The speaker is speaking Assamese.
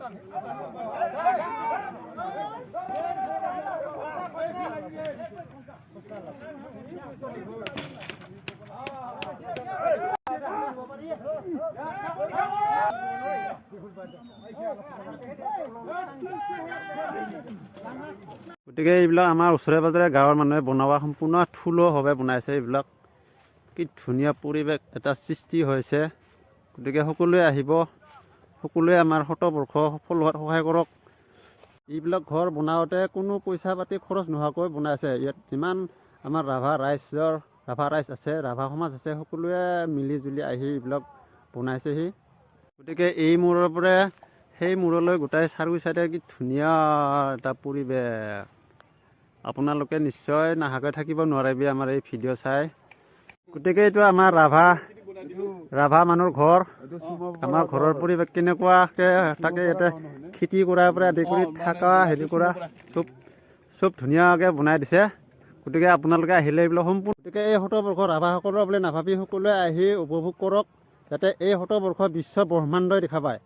গতিকে এইবিলাক আমাৰ ওচৰে পাজৰে গাঁৱৰ মানুহে বনোৱা সম্পূৰ্ণ থলুৱাভাৱে বনাইছে। এইবিলাক কি ধুনীয়া পৰিৱেশ এটা সৃষ্টি হৈছে। গতিকে সকলোৱে আহিব, সকলোৱে আমাৰ শতবৰ্ষ সফল হোৱাত সহায় কৰক। এইবিলাক ঘৰ বনাওঁতে কোনো পইচা পাতি খৰচ নোহোৱাকৈ বনাইছে। ইয়াত যিমান আমাৰ ৰাভা ৰাইজ আছে, ৰাভা সমাজ আছে, সকলোৱে মিলি জুলি আহি এইবিলাক বনাইছেহি। গতিকে এই মূৰৰ পৰা সেই মূৰলৈ গোটাই চাৰিও চাইডে কি ধুনীয়া এটা পৰিৱেশ। আপোনালোকে নিশ্চয় নাহাকৈ থাকিব নোৱাৰিবি আমাৰ এই ভিডিঅ' চাই। গতিকে এইটো আমাৰ ৰাভা মানুহৰ ঘৰ। আমাৰ ঘৰৰ পৰিৱেশ কেনেকুৱাকৈ তাকে ইয়াতে খেতি কৰাৰ পৰা আদি কৰি থকা হেৰি কৰা চব ধুনীয়াকৈ বনাই দিছে। গতিকে আপোনালোকে আহিলে এইবিলাক সম্পূৰ্ণ। গতিকে এই শতবৰ্ষ ৰাভাসকলৰ বুলি নাভাবি সকলোৱে আহি উপভোগ কৰক, যাতে এই শতবৰ্ষ বিশ্ব ব্ৰহ্মাণ্ডই দেখা পায়।